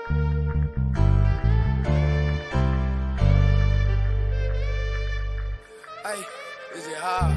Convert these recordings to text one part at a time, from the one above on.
Hey, is it hard?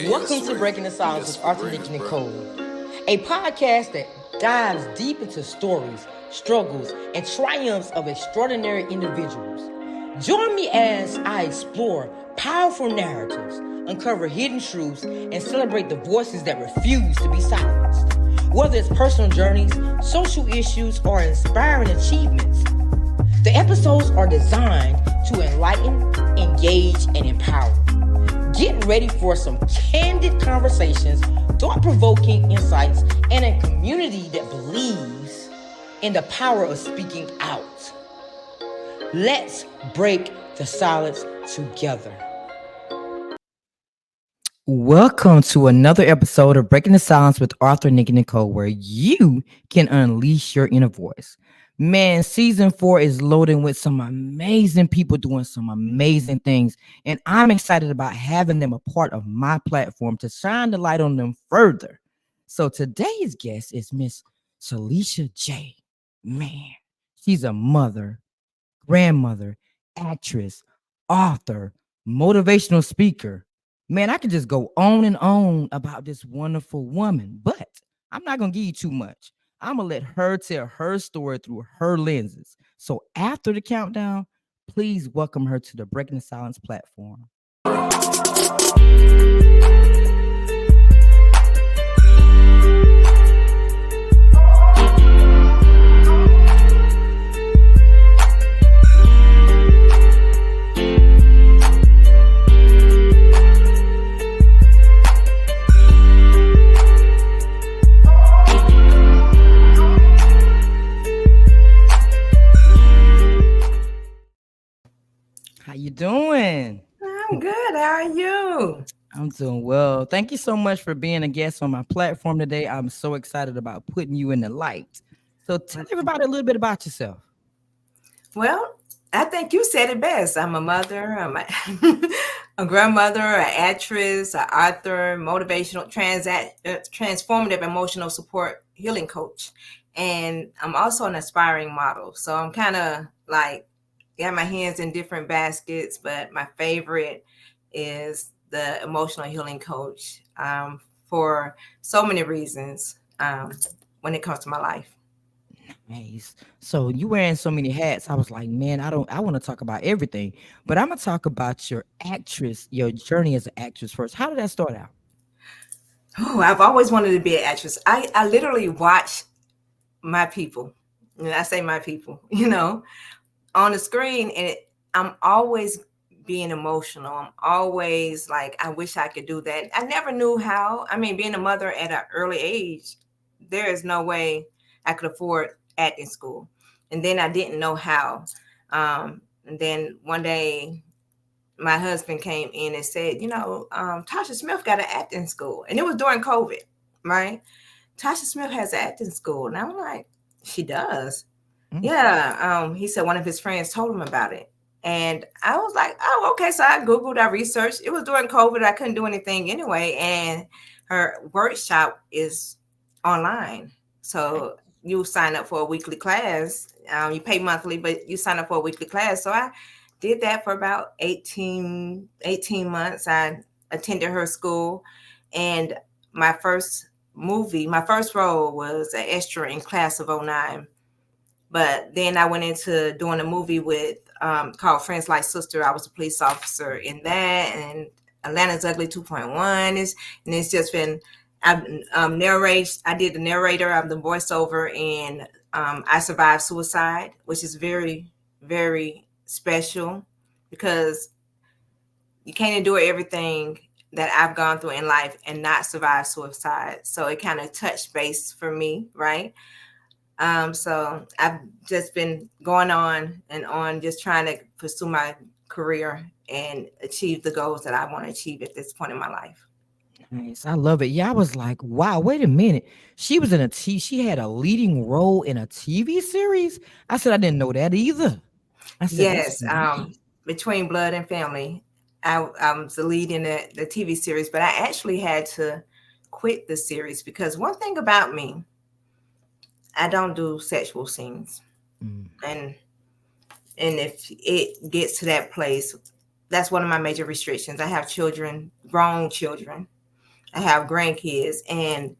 Welcome to Breaking the Silence with Arthur, Nick, and Nicole, a podcast that dives deep into stories, struggles, and triumphs of extraordinary individuals. Join me as I explore powerful narratives, uncover hidden truths, and celebrate the voices that refuse to be silenced. Whether it's personal journeys, social issues, or inspiring achievements, the episodes are designed to enlighten, engage, and empower. Get ready for some candid conversations, thought-provoking insights, and a community that believes in the power of speaking out. Let's break the silence together. Welcome to another episode of Breaking the Silence with Arthur, Nick, and Nicole, where you can unleash your inner voice. Man, season 4 is loading with some amazing people doing some amazing things, and I'm excited about having them a part of my platform to shine the light on them further. So today's guest is Miss Celisha J. Man, she's a mother, grandmother, actress, author, motivational speaker. Man, I could just go on and on about this wonderful woman, but I'm not going to give you too much. I'm going to let her tell her story through her lenses. So after the countdown, please welcome her to the Breaking the Silence platform. How you doing? I'm good. How are you? I'm doing well. Thank you so much for being a guest on my platform today. I'm so excited about putting you in the light. So tell everybody a little bit about yourself. Well, I think you said it best. I'm a mother, I'm a grandmother, an actress, an author, motivational, transformative emotional support healing coach. And I'm also an aspiring model. So I'm kind of like, got my hands in different baskets, but my favorite is the emotional healing coach for so many reasons when it comes to my life. Nice. So you wearing so many hats. I was like, man, I want to talk about everything, but I'm gonna talk about your journey as an actress first. How did that start out? Oh, I've always wanted to be an actress. I literally watch my people, and I say my people, on the screen, and I'm always being emotional. I'm always like, I wish I could do that. I never knew how. I mean, being a mother at an early age, there is no way I could afford acting school. And then I didn't know how. And then one day, my husband came in and said, Tasha Smith got an acting school. And it was during COVID, right? Tasha Smith has an acting school. And I'm like, she does. Yeah. He said one of his friends told him about it. And I was like, oh, okay. So I Googled, I researched. It was during COVID. I couldn't do anything anyway. And her workshop is online. So you sign up for a weekly class. You pay monthly, but you sign up for a weekly class. So I did that for about 18 months. I attended her school. And my first role was an extra in Class of 09. But then I went into doing a movie with called Friends Like Sister. I was a police officer in that, and Atlanta's Ugly 2.1 and it's just been. I did the narrator. I'm the voiceover in I Survived Suicide, which is very, very special because you can't endure everything that I've gone through in life and not survive suicide. So it kind of touched base for me, right? So I've just been going on and on, just trying to pursue my career and achieve the goals that I want to achieve at this point in my life. Nice. I love it. Yeah, I was like, wow, wait a minute. She was in she had a leading role in a TV series. I said, I didn't know that either. I said, that's Yes, nice. between Blood and Family, I was the lead in the TV series, but I actually had to quit the series because one thing about me, I don't do sexual scenes, Mm, and if it gets to that place, that's one of my major restrictions. I have children, grown children. I have grandkids, and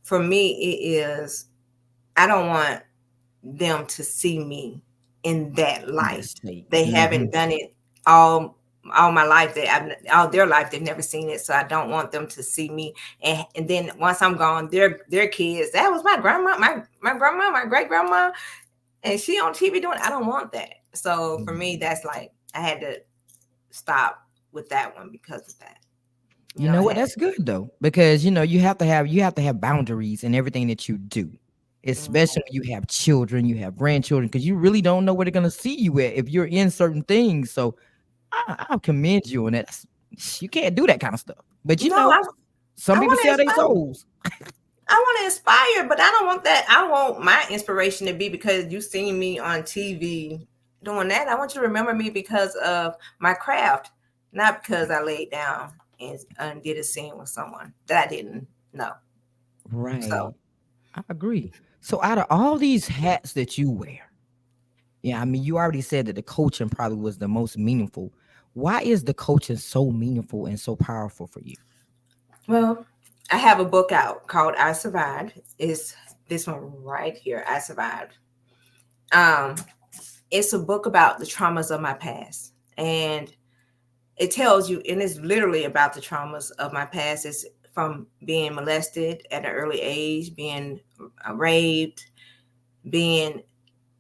for me, it is I don't want them to see me in that in that light. state. They Hmm. haven't done it all my life. All their life they've never seen it, so I don't want them to see me. And then once I'm gone, their kids. That was my grandma, my grandma, my great grandma, and she on TV doing. I don't want that. So for me, that's like I had to stop with that one because of that. You I know what? had. That's good though, because you have to have boundaries in everything that you do, especially when you have children, you have grandchildren, because you really don't know where they're gonna see you at if you're in certain things. So I commend you on that. You can't do that kind of stuff. But No, some I people want to sell their inspire. souls. I want to inspire, but I don't want that. I want my inspiration to be because you seen me on TV doing that. I want you to remember me because of my craft, not because I laid down and did a scene with someone that I didn't know. So, Right. I agree. So out of all these hats that you wear, yeah, I mean, you already said that the coaching probably was the most meaningful. Why is the coaching so meaningful and so powerful for you? well, I have a book out called I Survived. Is this one right here? I Survived. Um, it's a book about the traumas of my past. And it tells you, and it's literally about the traumas of my past. It's from being molested at an early age, being raped, being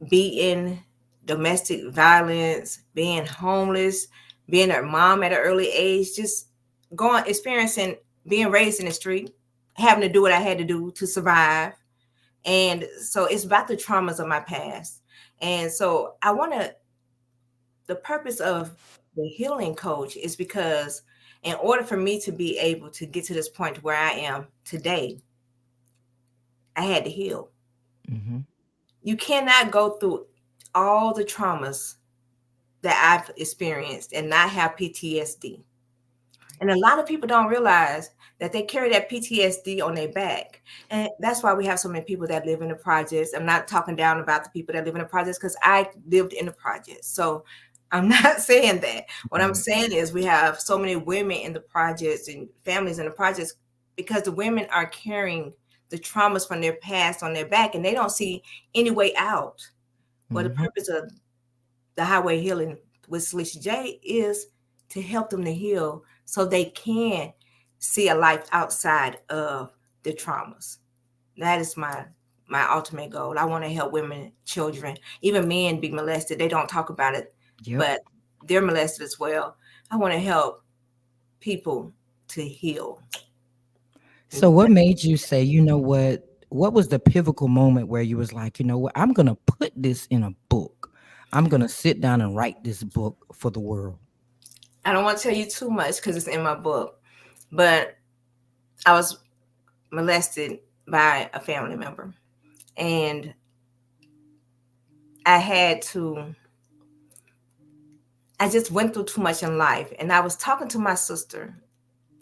beaten, domestic violence, being homeless, being a mom at an early age, just going, experiencing being raised in the street, having to do what I had to do to survive. And so it's about the traumas of my past. And so I want to, the purpose of the healing coach is because in order for me to be able to get to this point where I am today, I had to heal. Hmm. You cannot go through all the traumas that I've experienced and not have PTSD. And a lot of people don't realize that they carry that PTSD on their back. And that's why we have so many people that live in the projects. I'm not talking down about the people that live in the projects because I lived in the projects. So I'm not saying that. What I'm Right. saying is we have so many women in the projects and families in the projects because the women are carrying the traumas from their past on their back and they don't see any way out. Well, the Hmm. purpose of the highway healing with Celisha J is to help them to heal so they can see a life outside of the traumas. That is my ultimate goal. I want to help women, children, even men be molested. They don't talk about it, Yep. but they're molested as well. I want to help people to heal. So what made you say, you know what was the pivotal moment where you was like, you know what, I'm gonna put this in a book. I'm gonna sit down and write this book for the world. I don't want to tell you too much because it's in my book, but I was molested by a family member. And I had to, I just went through too much in life. And I was talking to my sister,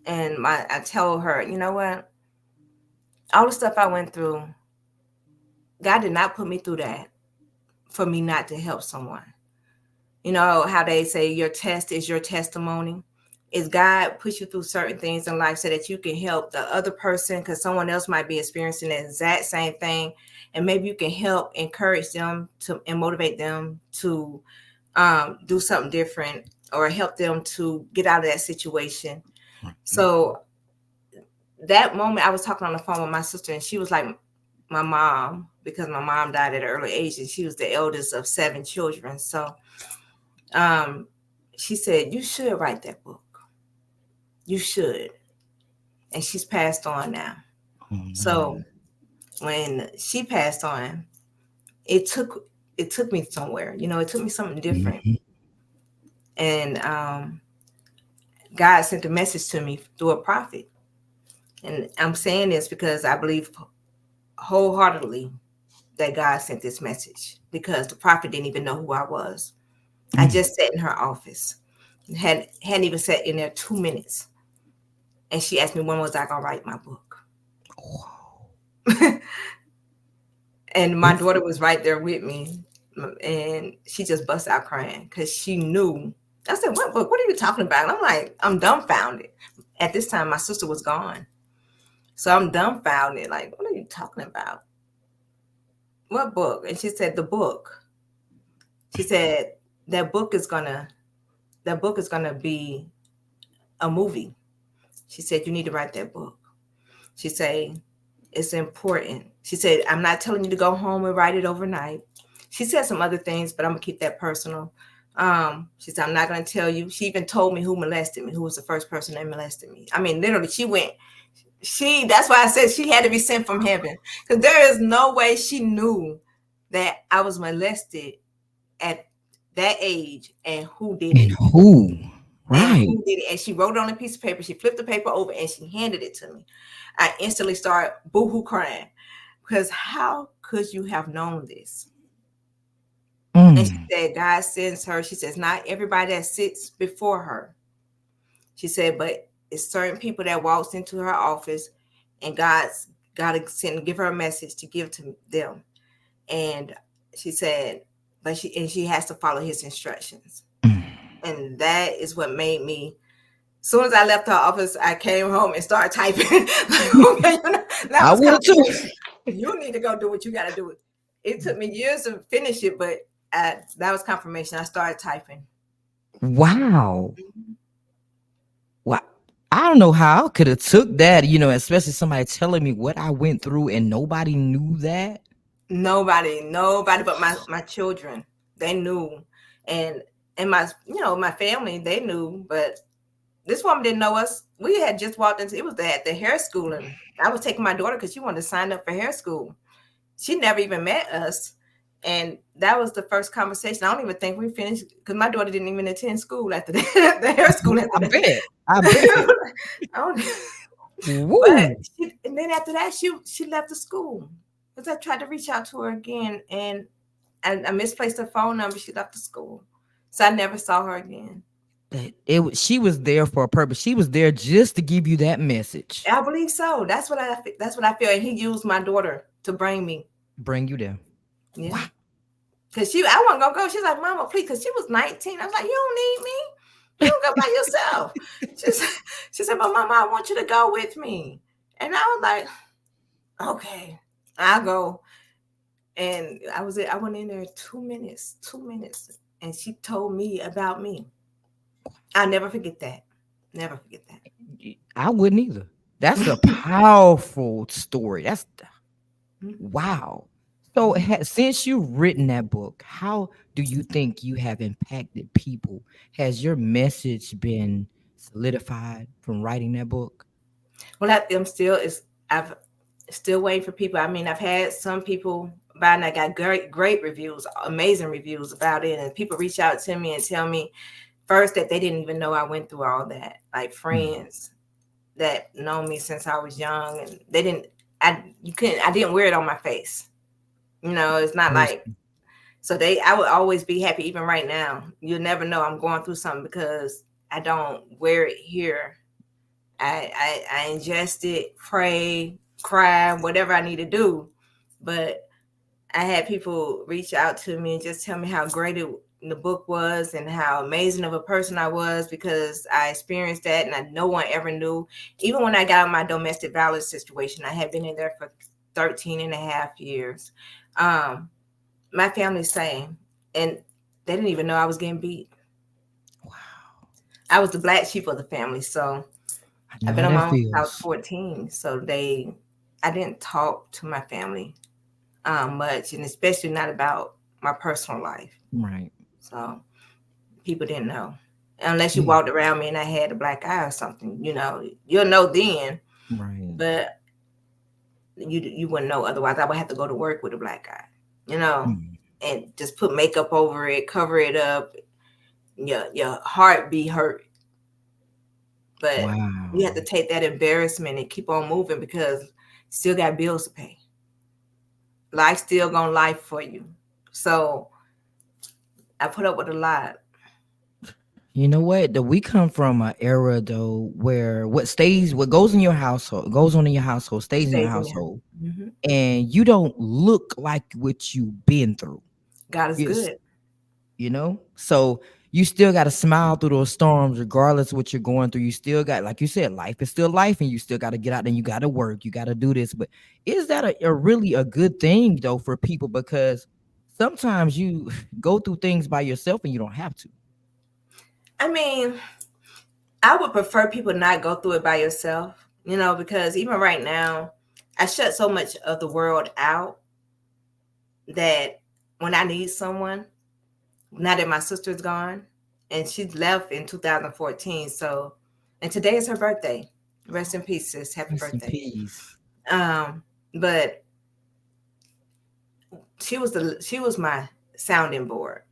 and I told her, you know what? All the stuff I went through, God did not put me through that for me not to help someone. You know how they say your test is your testimony? Is God puts you through certain things in life so that you can help the other person because someone else might be experiencing the exact same thing. And maybe you can help encourage them to and motivate them to do something different or help them to get out of that situation. So that moment I was talking on the phone with my sister and she was like my mom because my mom died at an early age and she was the eldest of 7 children. So um, she said, you should write that book. You should. And she's passed on now. Oh, no. So when she passed on, it took it took me somewhere. It took me something different. Mhm. And God sent a message to me through a prophet. And I'm saying this because I believe wholeheartedly that God sent this message, because the prophet didn't even know who I was. I Mm. just sat in her office, hadn't even sat in there 2 minutes, and she asked me when was I gonna write my book. And my daughter was right there with me, and she just bust out crying because she knew. I said, "What book? What are you talking about?" And I'm like, I'm dumbfounded. At this time, my sister was gone, so I'm dumbfounded. Like, what are you talking about? What book? And she said, "The book." She said, "That book is gonna that book is gonna be a movie." She said, "You need to write that book." She said, "It's important." She said, "I'm not telling you to go home and write it overnight." She said some other things, but I'm gonna keep that personal. She said, "I'm not gonna tell you." She even told me who molested me, who was the first person that molested me. I mean, literally, that's why I said she had to be sent from heaven. Because there is no way she knew that I was molested at that age and who did And it. who? And Right. who did it? And she wrote it on a piece of paper. She flipped the paper over and she handed it to me. I instantly started boohoo crying, because how could you have known this? And she Mm. said, God sends her. She says, not everybody that sits before her. She said, but it's certain people that walks into her office, and God's got to give her a message to give to them. And she said, she has to follow his instructions. Mm. And that is what made me. As soon as I left her office, I came home and started typing. Okay, that I was would have too. confirmation. You need to go do what you got to do. It took me years to finish it, but that was confirmation. I started typing. Wow. Mhm. Wow. I don't know how I could have took that, especially somebody telling me what I went through and nobody knew that. Nobody but my children. They knew, and my family, they knew, but this woman didn't know us. We had just walked into, it was at the hair school, and I was taking my daughter because she wanted to sign up for hair school. She never even met us. And that was the first conversation. I don't even think we finished, because my daughter didn't even attend school after that, the hair school after I that. bet. I bet. I don't, but Woo. and then after that, she left the school, because I tried to reach out to her again, and I misplaced her phone number. She left the school, so I never saw her again. She was there for a purpose. She was there just to give you that message. I believe so. That's what I feel. And he used my daughter to bring me. Bring you there. Yeah. Wow. Cause I wasn't gonna go. She's like, "Mama, please," because she was 19. I was like, "You don't need me. You don't go by yourself." She said, "But Mama, I want you to go with me." And I was like, "Okay, I'll go." And I went in there 2 minutes, and she told me about me. I'll never forget that. Never forget that. I wouldn't either. That's a powerful story. That's Mhm. wow. So, since you've written that book, how do you think you have impacted people? Has your message been solidified from writing that book? Well, I've still waiting for people. I mean, I've had some people buy, and I got great reviews, amazing reviews about it, and people reach out to me and tell me first that they didn't even know I went through all that. Like Mm. friends that know me since I was young, and they didn't. I didn't wear it on my face. It's not Praise like, so I would always be happy. Even right now, you'll never know I'm going through something because I don't wear it here. I ingest it, pray, cry, whatever I need to do. But I had people reach out to me and just tell me how great the book was and how amazing of a person I was, because I experienced that, and no one ever knew. Even when I got out of my domestic violence situation, I had been in there for 13 and a half years. My family's saying, and they didn't even know I was getting beat. wow. I was the black sheep of the family, so I I've know been how on my that own since I was feels. 14. So I didn't talk to my family much, and especially not about my personal life. Right. So people didn't know. unless you Yeah. walked around me and I had a black eye or something. You'll know then, Right. but you wouldn't know otherwise. I would have to go to work with a black eye, Mm. and just put makeup over it, cover it up. Your heart be hurt, but you have Wow. to take that embarrassment and keep on moving because you still got bills to pay. Life still gonna life for you. So I put up with a lot. You know what? We come from an era though where what goes in your household, goes on in your household, stays in your Stays in there. household, Hmm. and you don't look like what you've been through. God is Yes, good. so you still got to smile through those storms, regardless of what you're going through. You still got, like you said, life is still life, and you still got to get out and you got to work, you got to do this. But is that a really a good thing though for people? Because sometimes you go through things by yourself and you don't have to. I mean, I would prefer people not go through it by yourself, because even right now, I shut so much of the world out that when I need someone, now that my sister's gone and she left in 2014, and today is her birthday. Rest in peace, sis. Happy Rest in birthday. peace. But she was my sounding board.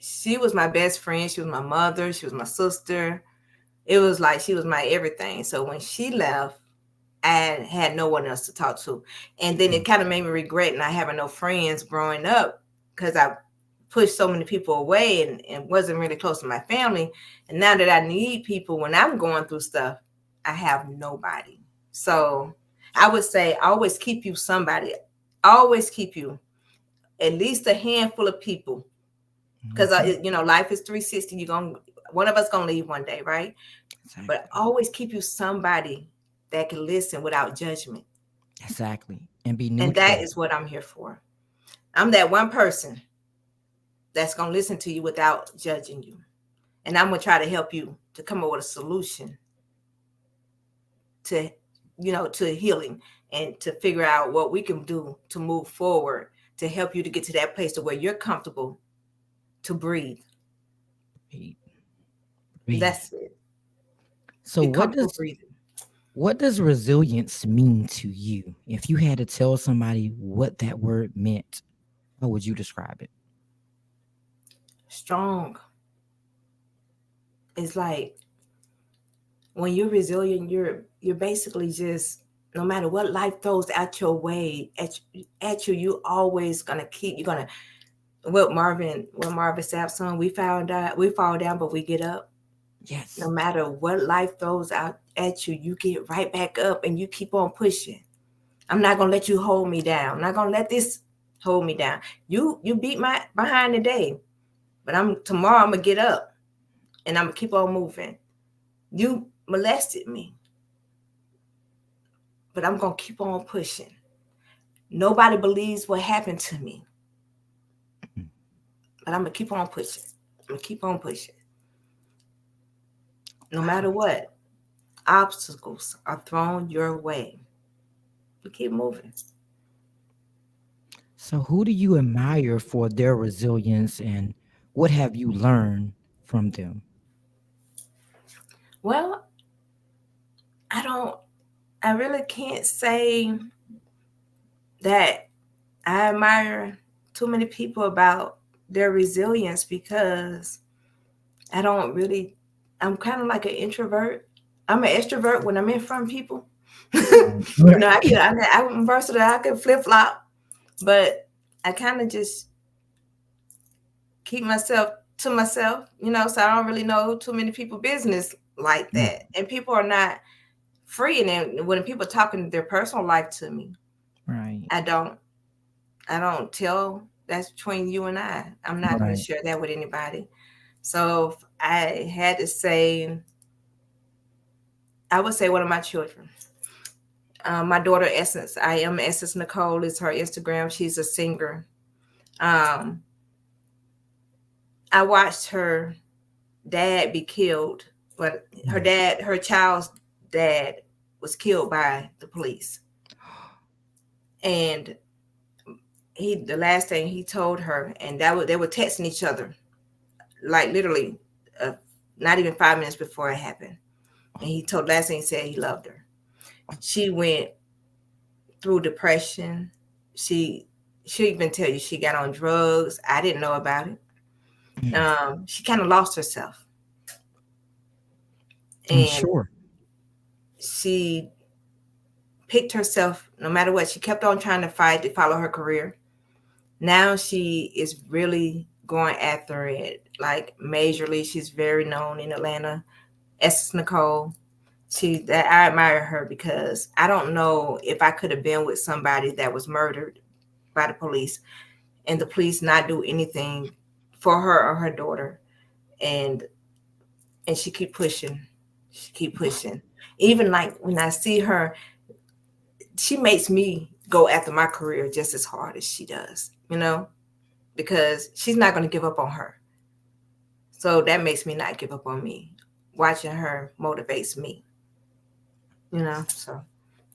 She was my best friend. She was my mother. She was my sister. It was like she was my everything. So when she left, I had no one else to talk to. And then Mm. it kind of made me regret not having no friends growing up because I pushed so many people away and wasn't really close to my family. And now that I need people when I'm going through stuff, I have nobody. So I would say always keep you somebody. Always keep you at least a handful of people. Because Mhm. life is 360. One of us gonna leave one day, right? But Exactly. always keep you somebody that can listen without judgment. Exactly. And be And that neutral. is what I'm here for. I'm that one person that's going to listen to you without judging you. And I'm going to try to help you to come up with a solution to, to healing and to figure out what we can do to move forward to help you to get to that place to where you're comfortable to breathe. Breathe. Breathe. That's it. So Be comfortable breathing. what does resilience mean to you? If you had to tell somebody what that word meant, how would you describe it? Strong. It's like when you're resilient, you're basically just no matter what life throws at your way at you, you always gonna keep you're gonna what Marvin Sapp song, we fall down but we get up. No Yes. matter what life throws out at you, you get right back up and you keep on pushing. I'm not gonna let you hold me down. I'm not gonna let this hold me down. You beat my behind today, but I'm gonna get up and I'm gonna keep on moving. You molested me, but I'm gonna keep on pushing. Nobody believes what happened to me, Mm. but I'm gonna keep on pushing. I'm gonna keep on pushing. No Wow. matter what obstacles are thrown your way, you keep moving. So who do you admire for their resilience and what have you learned from them? Well, I don't. I really can't say that I admire too many people about their resilience because I don't really. I'm kind of like an introvert. I'm an extrovert when I'm in front of people. Right. Right. I'm versatile. I can flip flop, but I kind of just keep myself to myself, so I don't really know too many people business like Mm. that. And people are not free. And then when people talking their personal life to me, Right. I don't I don't tell. That's between you and I. I'm not going to Right. share that with anybody. So if I had to say, I would say one of my children. My daughter Essence. I am Essence Nicole is her Instagram. She's a singer. Um, I watched her dad be killed, but Mm. her child's dad was killed by the police. And the last thing he told her, and they were texting each other, like literally, not even 5 minutes before it happened. And he told last thing he said he loved her. She went through depression. She she'll even tell you she got on drugs. I didn't know about it. Mm, She kind of lost herself, I'm and sure. she picked herself no matter what. She kept on trying to fight to follow her career. Now she is really going after it like majorly. She's very known in Atlanta. Essence Nicole. I admire her because I don't know if I could have been with somebody that was murdered by the police and the police not do anything for her or her daughter. And she keep pushing. She keep pushing. Even like when I see her, she makes me go after my career just as hard as she does, because she's not going to give up on her. So that makes me not give up on me. Watching her motivates me, so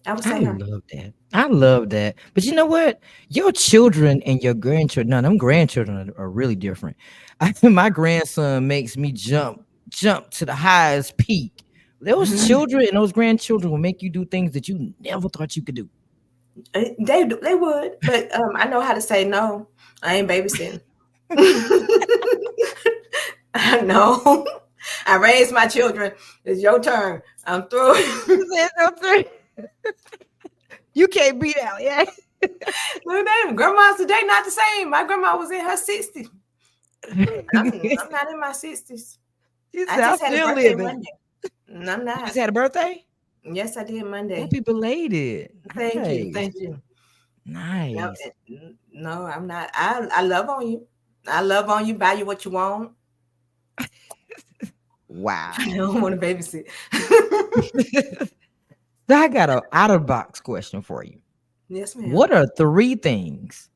I would I say her. love that. I love that. But you know what? Your children and your grandchildren, no, them grandchildren are really different. My grandson makes me jump to the highest peak. Those children and those grandchildren will make you do things that you never thought you could do. They would, but I know how to say no. I ain't babysitting. I know. I raised my children. It's your turn. I'm through. You can't beat out, yeah. Look at them. Grandma's today not the same. My grandma was in her 60s. I'm not in my 60s. She I said, I'm just had a still birthday living. Monday. I'm You not. just had a birthday? Yes, I did Monday. Happy belated. Thank you. Nice. Thank you. No, Nice. no, I'm not. I love on you. I love on you. Buy you what you want. Wow. I don't want to babysit. So I got a out of box question for you. Yes, ma'am. What are 3 things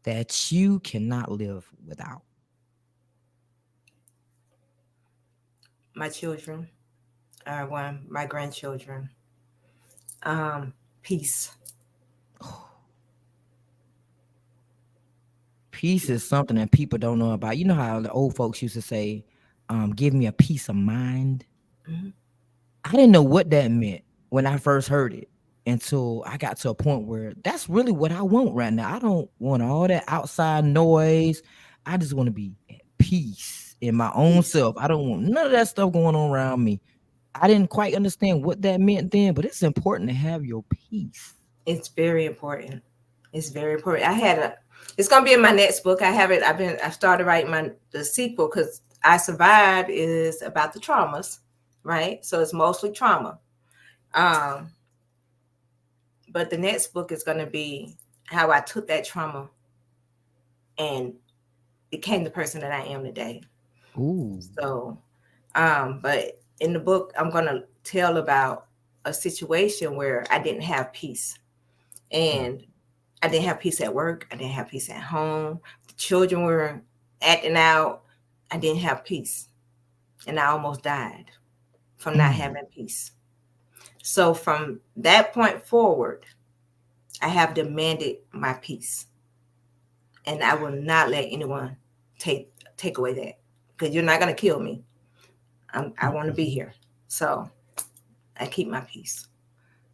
that you cannot live without? My children are one. My grandchildren. Peace. Peace is something that people don't know about. You know how the old folks used to say, give me a peace of mind. Mhm. I didn't know what that meant when I first heard it until I got to a point where that's really what I want right now. I don't want all that outside noise. I just want to be at peace in my own Peace. self. I don't want none of that stuff going on around me. I didn't quite understand what that meant then, but it's important to have your peace. It's very important. It's very important. It's gonna be in my next book. I have it. I started writing the sequel because I Survived is about the traumas, right? So it's mostly trauma. Um, but the next book is gonna be how I took that trauma and became the person that I am today. Ooh. So, but in the book, I'm gonna tell about a situation where I didn't have peace, and I didn't have peace at work. I didn't have peace at home. The children were acting out. I didn't have peace, and I almost died from not Mm. having peace. So from that point forward, I have demanded my peace, and I will not let anyone take away that, because you're not gonna kill me. I want to be here, so I keep my peace.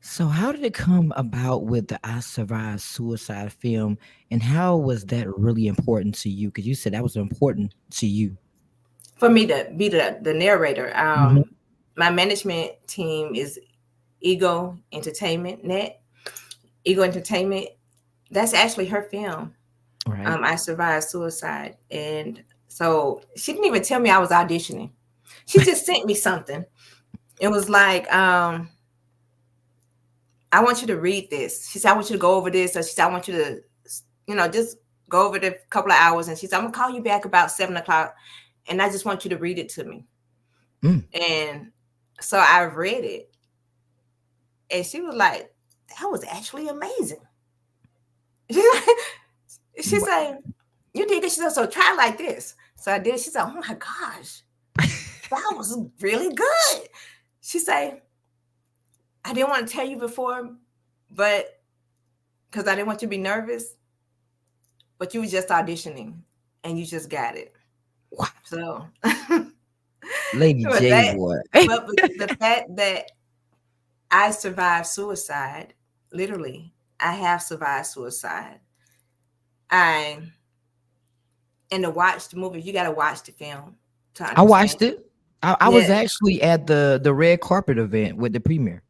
So how did it come about with the I Survived Suicide film, and how was that really important to you? Because you said that was important to you. For me to be the narrator, Mhm. my management team is Ego Entertainment Net. Ego Entertainment, that's actually her film. Right. I Survived Suicide. And so she didn't even tell me I was auditioning. She just sent me something. It was like, I want you to read this. She said, I want you to go over this. So she said, I want you to, just go over the couple of hours. And she said, I'm gonna call you back about 7 o'clock. And I just want you to read it to me. Mm. And so I read it. And she was like, that was actually amazing. She Wow. said, you did this. She said, so try like this. So I did. She said, oh my gosh, that was really good. She said, I didn't want to tell you before, but because I didn't want you to be nervous, but you were just auditioning and you just got it. Wow. So Lady But J, that, boy. but the fact that I survived suicide, literally, I have survived suicide. I and to watch the movie, you got to watch the film to I understand. watched it. I was Yeah, actually at the red carpet event with the premiere.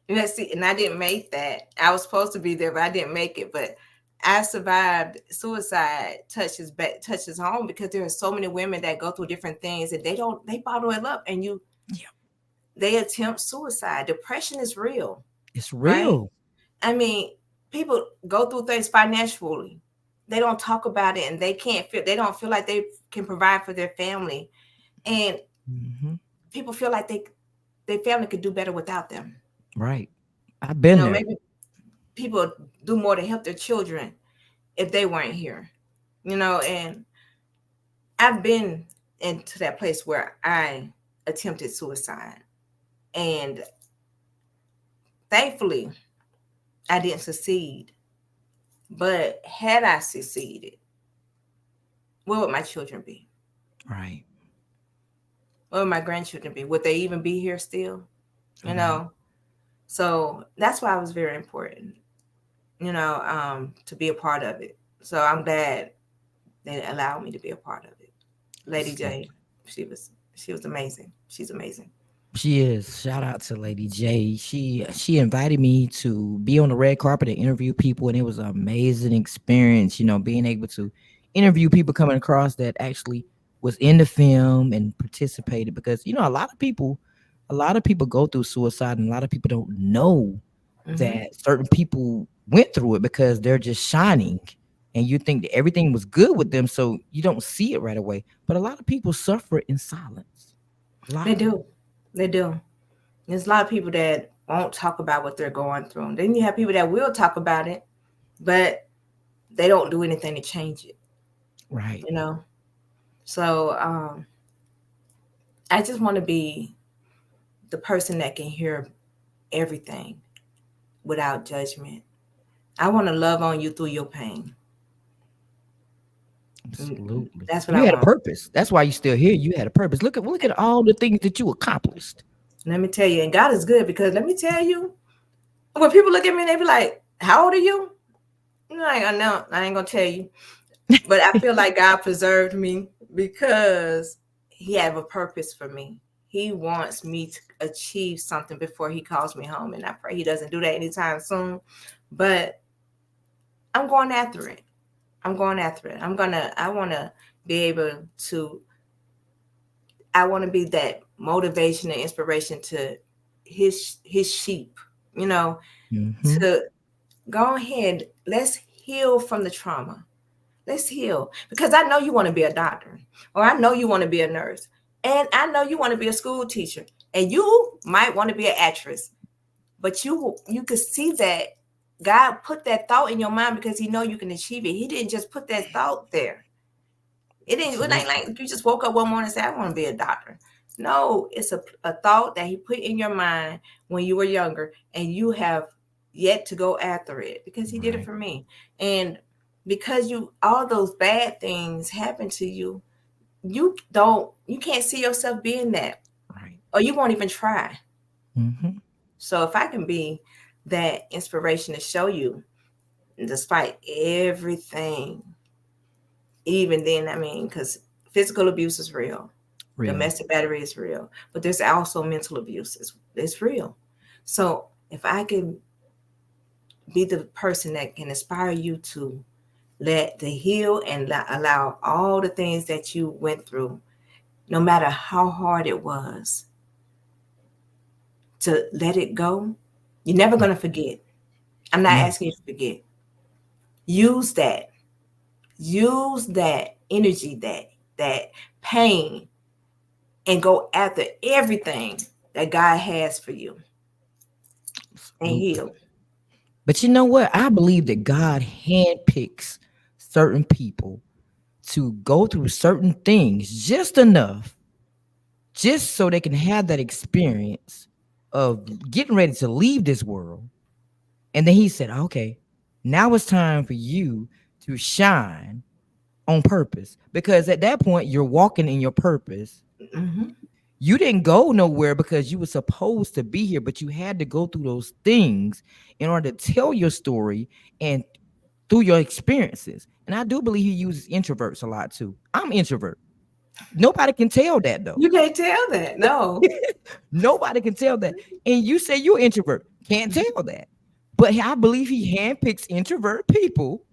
let's see, and I didn't make that. I was supposed to be there, but I didn't make it. But I survived suicide. Touches back, touches home because there are so many women that go through different things and they bottle it up, and Yeah, they attempt suicide. Depression is real, it's right? real. I mean, people go through things financially. They don't talk about it, and they don't feel like they can provide for their family, and Hmm. people feel like their family could do better without them. Right. I've been there. Maybe people do more to help their children if they weren't here. And I've been into that place where I attempted suicide, and thankfully I didn't succeed. But had I succeeded, where would my children be? Right. Where would my grandchildren be? Would they even be here still? You Right. know? So that's why it was very important, to be a part of it. So I'm glad they allowed me to be a part of it. Lady So J, she was amazing. She's amazing. she is. Shout out to Lady J. She invited me to be on the red carpet and interview people, and it was an amazing experience. Being able to interview people coming across that actually was in the film and participated. Because a lot of people go through suicide, and a lot of people don't know Hmm. that certain people went through it because they're just shining, and you think that everything was good with them, so you don't see it right away. But a lot of people suffer in silence. A They lot. do. They do. There's a lot of people that won't talk about what they're going through. And then you have people that will talk about it, but they don't do anything to change it, Right. you know? So I just want to be the person that can hear everything without judgment. I want to love on you through your pain. Mm, Absolutely. that's what I You had a want. purpose. That's why you still here. You had a purpose. Look at all the things that you accomplished. Let me tell you, and God is good because let me tell you, when people look at me and they be like, "How old are you?" I ain't gonna know. I ain't gonna tell you. But I feel like God preserved me because He have a purpose for me. He wants me to achieve something before He calls me home, and I pray He doesn't do that anytime soon. But I'm going after it. I'm going after it. I want to be able to. I want to be that motivation and inspiration to His sheep. You know, Hmm. to go ahead. Let's heal from the trauma. Let's heal. Because I know you want to be a doctor, or I know you want to be a nurse, and I know you want to be a school teacher, and you might want to be an actress. But you could see that God put that thought in your mind because He know you can achieve it. He didn't just put that thought there. It ain't Absolutely. like you just woke up one morning and said, I want to be a doctor. No, it's a thought that He put in your mind when you were younger, and you have yet to go after it because He did it Right. for me. And because all those bad things happen to you, you can't see yourself being that, Right. or you won't even try. Hmm. So if I can be that inspiration to show you, despite everything, even then, I mean, because physical abuse is real, Real. domestic battery is real, but there's also mental abuse. It's real. So if I can be the person that can inspire you to let the heal and allow all the things that you went through, no matter how hard it was, to let it go, you're never going to forget. I'm not Never. asking you to forget. Use that. Use that energy, that pain, and go after everything that God has for you and Absolutely. heal. But you know what? I believe that God handpicks certain people to go through certain things just enough, just so they can have that experience of getting ready to leave this world. And then he said, okay, now it's time for you to shine on purpose. Because at that point, you're walking in your purpose. Hmm. You didn't go nowhere because you were supposed to be here, but you had to go through those things in order to tell your story and through your experiences. And I do believe he uses introverts a lot too. I'm introvert. Nobody can tell that though. You can't tell that. No. Nobody can tell that. And you say you're introvert. Can't tell that. But I believe he handpicks introvert people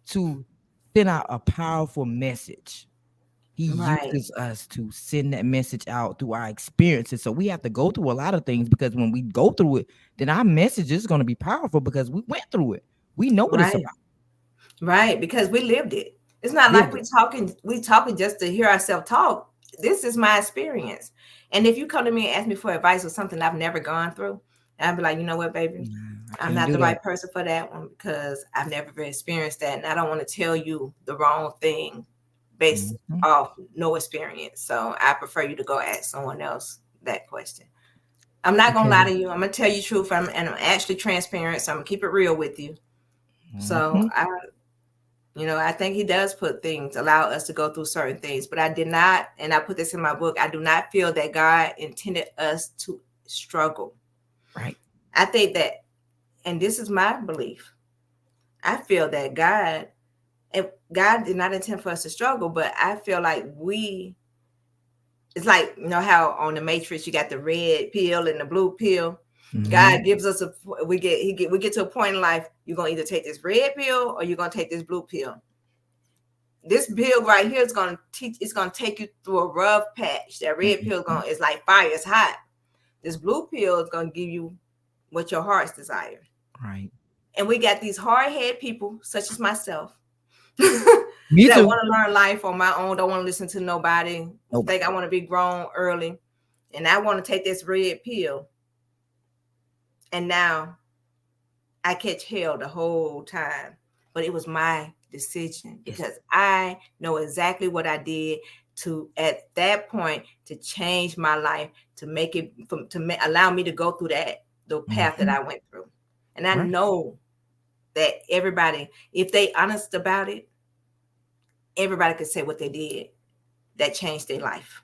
to send out a powerful message. He Right. uses us to send that message out through our experiences. So we have to go through a lot of things because when we go through it, then our message is going to be powerful because we went through it. We know what it's Right. about. Right. Because we lived it. It's not like Lived it. we talking just to hear ourselves talk. This is my experience. And if you come to me and ask me for advice or something I've never gone through, I'd be like, you know what, baby? Nah, I I'm can't not do the that. right person for that one because I've never experienced that. And I don't want to tell you the wrong thing based Mhm. off no experience. So I prefer you to go ask someone else that question. I'm not gonna lie Because to you. I'm gonna tell you the truth. I'm actually transparent, so I'm gonna keep it real with you. So mhm, I think he does put things, allow us to go through certain things, but I did not, and I put this in my book. I do not feel that God intended us to struggle. right. I think that, and this is my belief. I feel that God did not intend for us to struggle, but I feel like it's like, how on the Matrix you got the red pill and the blue pill. God Mhm. gives us we get to a point in life, you're gonna either take this red pill or you're gonna take this blue pill. This pill right here is gonna take you through a rough patch. That red pill Mhm. is like fire, it's hot. This blue pill is gonna give you what your heart's desire. Right. And we got these hard-headed people, such as myself, Me that too. want to learn life on my own, don't want to listen to nobody, think Nobody. I want to be grown early, and I want to take this red pill. And now I catch hell the whole time. But it was my decision Yes. because I know exactly what I did to at that point to change my life, to make it allow me to go through the path that Mhm. I went through. And I Right. know that everybody, if they honest about it, everybody could say what they did that changed their life.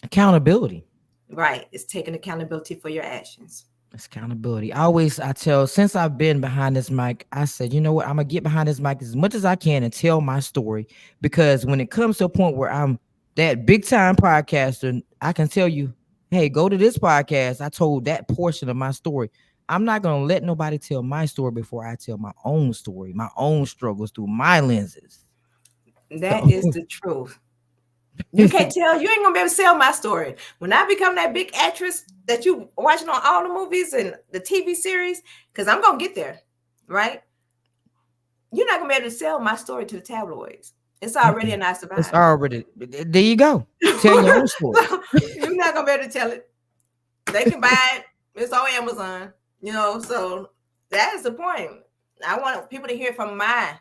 Accountability. Right. It's taking accountability for your actions. It's accountability. I tell since I've been behind this mic, I said, you know what? I'm gonna get behind this mic as much as I can and tell my story. Because when it comes to a point where I'm that big time podcaster, I can tell you, hey, go to this podcast. I told that portion of my story. I'm not gonna let nobody tell my story before I tell my own story, my own struggles through my lenses. That So is the truth. You can't tell. You ain't gonna be able to sell my story. When I become that big actress that you watching on all the movies and the TV series, because I'm gonna get there, right? You're not gonna be able to sell my story to the tabloids. It's already a mm-mm. nice to It's buy. already there you go. Tell your own stories. So you're not gonna be able to tell it. They can buy it. It's on Amazon. So that is the point. I want people to hear from my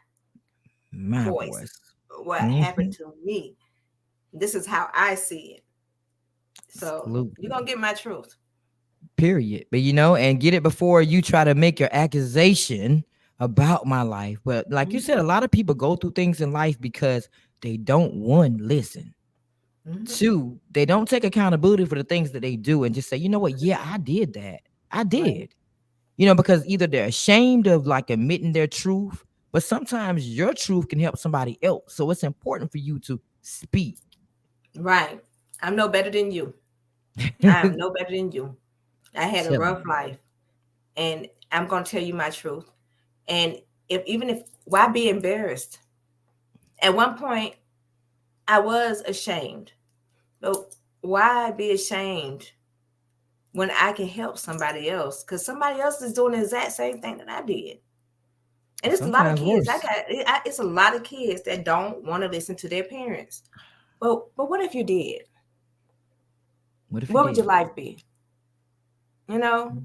My voice voice. what happened Mhm. to me. This is how I see it. So you're gonna Absolutely. get my truth. Period. But and get it before you try to make your accusation about my life. But like you said, a Mhm, lot of people go through things in life because they don't, one, listen. mhm. Two, they don't take accountability for the things that they do and just say, you know what? Yeah, I did that. I Right, did. Because either they're ashamed of like admitting their truth, but sometimes your truth can help somebody else. So it's important for you to speak. right. I'm no better than you. I am no better than you. I had a Telling rough you. life, and I'm gonna tell you my truth. And if why be embarrassed? At one point, I was ashamed, but why be ashamed when I can help somebody else? Because somebody else is doing the exact same thing that I did. And it's a lot of Sometimes kids. worse. It's a lot of kids that don't want to listen to their parents. But what if you did? What if you What would your did? life be? You know,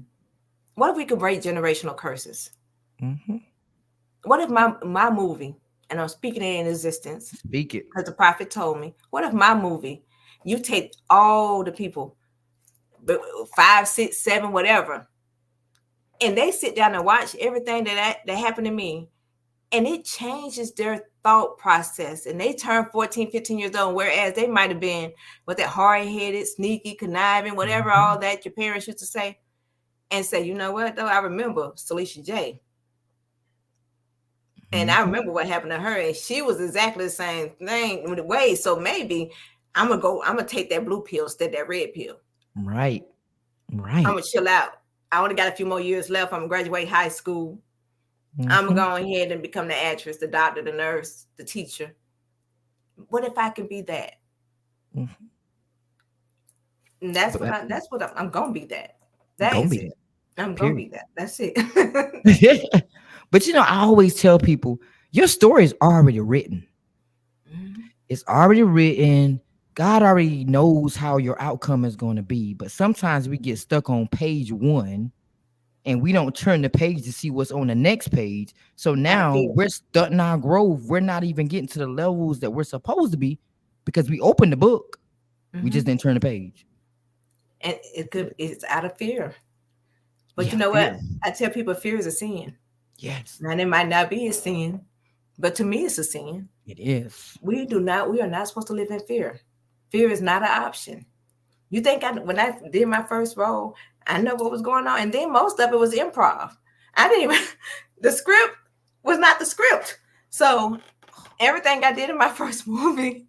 what if we could break generational curses? Mhm. What if my movie, and I'm speaking it in existence Speak it. because the prophet told me, what if my movie, you take all the people, 5, 6, 7, whatever, and they sit down and watch everything that happened to me, and it changes their thought process. And they turn 14, 15 years old, whereas they might have been with that hard-headed, sneaky, conniving, whatever, all that your parents used to say, and say, you know what, though, I remember Celisha J. And I remember what happened to her, and she was exactly the same thing with the way. So maybe I'm gonna take that blue pill instead of that red pill. Right. I'm gonna chill out. I only got a few more years left. I'm gonna graduate high school. I'm gonna go ahead and become the actress, the doctor, the nurse, the teacher. What if I can be that? And that's what I'm gonna be that. That is it. I'm gonna be that. That's it. But I always tell people your story is already written. It's already written. God already knows how your outcome is going to be. But sometimes we get stuck on page 1 and we don't turn the page to see what's on the next page. So now we're stunting our growth. We're not even getting to the levels that we're supposed to be because we opened the book. We just didn't turn the page. And it's out of fear. But you know what? I tell people fear is a sin. Yes. And it might not be a sin, but to me it's a sin. It is. We are not supposed to live in fear. Fear is not an option. You think when I did my first role, I know what was going on. And then most of it was improv. I didn't even, the script was not the script. So everything I did in my first movie,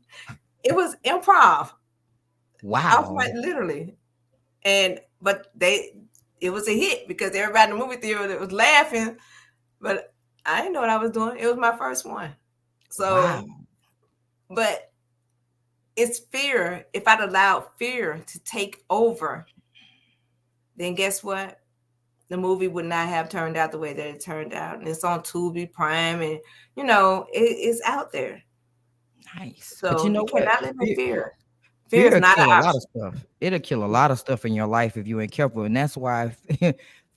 it was improv. Wow. Literally. But it was a hit because everybody in the movie theater was laughing, but I didn't know what I was doing. It was my first one. So, but it's fear. If I'd allowed fear to take over, then guess what? The movie would not have turned out the way that it turned out. And it's on Tubi Prime, and it's out there. Nice. So but you cannot live in fear. Fear is not a lot of stuff. It'll kill a lot of stuff in your life if you ain't careful. And that's why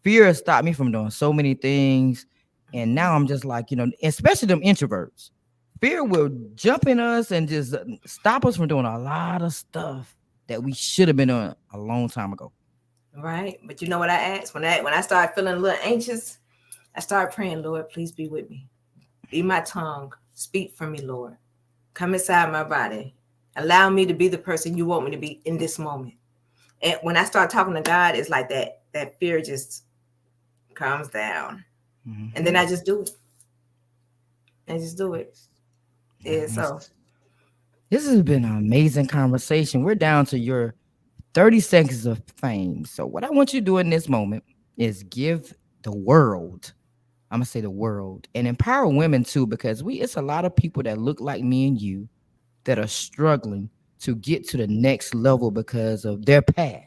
fear has stopped me from doing so many things. And now I'm just like, especially them introverts. Fear will jump in us and just stop us from doing a lot of stuff that we should have been doing a long time ago. Right. But you know what I asked? When I started feeling a little anxious, I started praying, Lord, please be with me. Be my tongue. Speak for me, Lord. Come inside my body. Allow me to be the person you want me to be in this moment. And when I start talking to God, it's like that fear just calms down. And then I just do it. Yeah, so this has been an amazing conversation. We're down to your 30 seconds of fame. So what I want you to do in this moment is give the world, I'm going to say the world, and empower women too, because it's a lot of people that look like me and you that are struggling to get to the next level because of their past.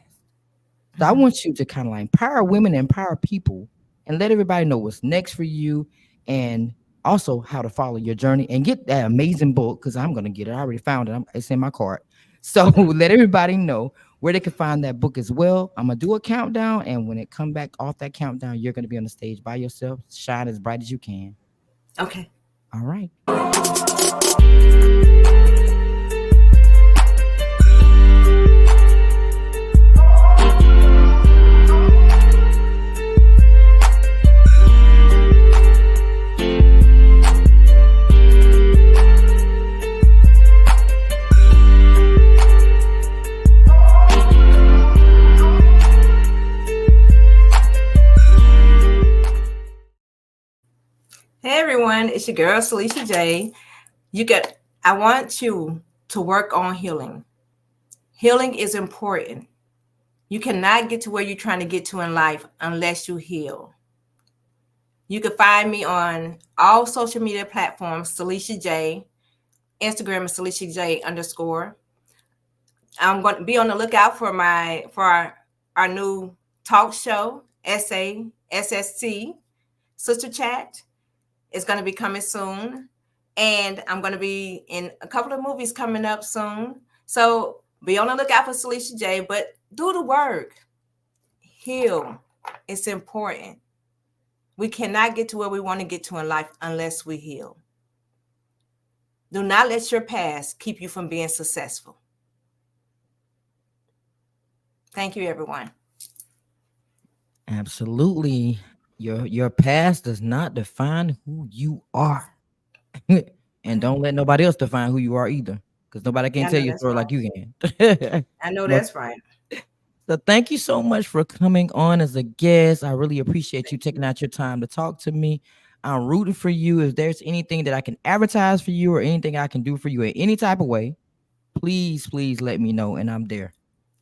So I want you to kind of like empower women, empower people, and let everybody know what's next for you, and also how to follow your journey and get that amazing book, because I'm going to get it. I already found it. It's in my cart. So let everybody know where they can find that book as well. I'm going to do a countdown, and when it come back off that countdown, you're going to be on the stage by yourself. Shine as bright as you can. Okay. All right. Hey everyone, it's your girl Celisha J. I want you to work on healing. Healing is important. You cannot get to where you're trying to get to in life unless you heal. You can find me on all social media platforms, Celisha J. Instagram is Celisha J _. I'm going to be on the lookout for our new talk show, SSC, Sister Chat. It's going to be coming soon. And I'm going to be in a couple of movies coming up soon. So be on the lookout for Celisha J, but do the work. Heal. It's important. We cannot get to where we want to get to in life unless we heal. Do not let your past keep you from being successful. Thank you, everyone. Absolutely. Your past does not define who you are. And don't let nobody else define who you are either, because nobody can I tell know your that's story right. like you can. I know Well, that's right. so thank you so much for coming on as a guest. I really appreciate you Thank taking you. out your time to talk to me. I'm rooting for you. If there's anything that I can advertise for you or anything I can do for you in any type of way, please let me know, and I'm there.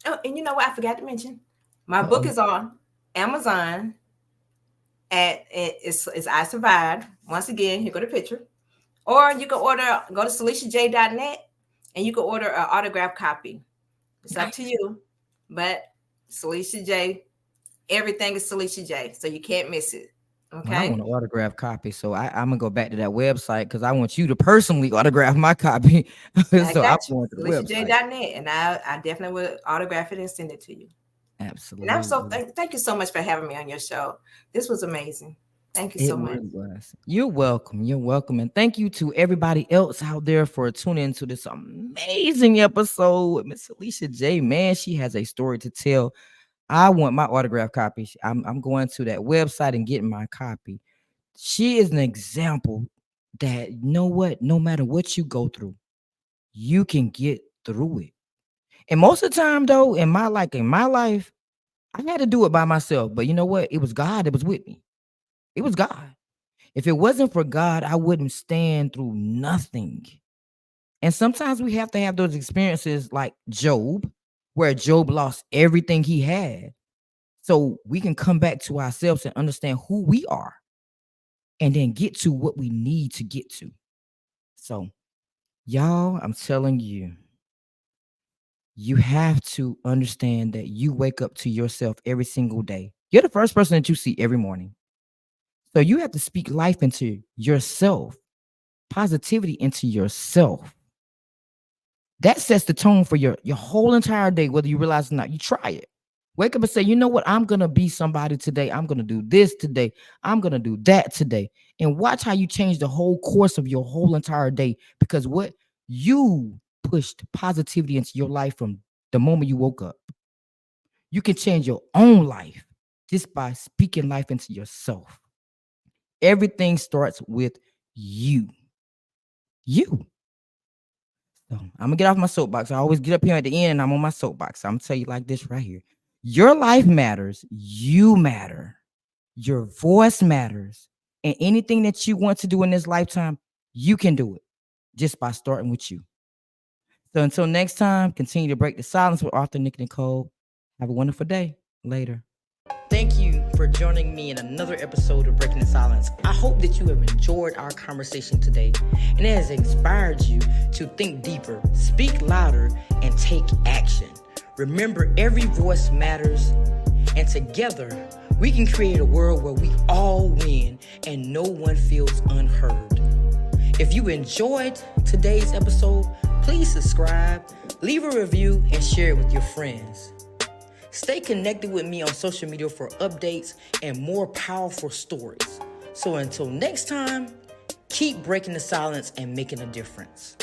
Oh, and you know what? I forgot to mention, my book Uh-oh. is on Amazon. It's I Survived. Once again, here go the picture. Or you can order, go to CelishaJ.net, and you can order an autographed copy. It's up to Nice. you. But Celisha J, everything is Celisha J, so you can't miss it. Well, I Okay? want an autograph copy, so I'm gonna go back to that website because I want you to personally autograph my copy. I So I'm got you. going to the website. CelishaJ.net, and I definitely will autograph it and send it to you. And I'm so Absolutely. thank you so much for having me on your show. This was amazing. Thank you It so much. really was. You're welcome. You're welcome. And thank you to everybody else out there for tuning into this amazing episode with Miss Alicia J. Man, she has a story to tell. I want my autograph copy. I'm going to that website and getting my copy. She is an example that, you know what, no matter what you go through, you can get through it. And most of the time, though, in my life, I had to do it by myself. But you know what? It was God that was with me. It was God. If it wasn't for God, I wouldn't stand through nothing. And sometimes we have to have those experiences like Job, where Job lost everything he had. So we can come back to ourselves and understand who we are and then get to what we need to get to. So, y'all, I'm telling you, you have to understand that you wake up to yourself every single day. You're the first person that you see every morning. So you have to speak life into yourself, positivity into yourself. That sets the tone for your whole entire day, whether you realize it or not. You try it. Wake up and say, you know what? I'm gonna be somebody today. I'm gonna do this today. I'm gonna do that today. And watch how you change the whole course of your whole entire day. Because what you pushed positivity into your life from the moment you woke up. You can change your own life just by speaking life into yourself. Everything starts with you. You. So I'm gonna get off my soapbox. I always get up here at the end and I'm on my soapbox. I'm gonna tell you like this right here. Your life matters. You matter. Your voice matters. And anything that you want to do in this lifetime, you can do it just by starting with you. So until next time, continue to break the silence with Arthur, Nick, and Nicole. Have a wonderful day. Later. Thank you for joining me in another episode of Breaking the Silence. I hope that you have enjoyed our conversation today and it has inspired you to think deeper, speak louder, and take action. Remember, every voice matters, and together we can create a world where we all win and no one feels unheard. If you enjoyed today's episode, please subscribe, leave a review, and share it with your friends. Stay connected with me on social media for updates and more powerful stories. So until next time, keep breaking the silence and making a difference.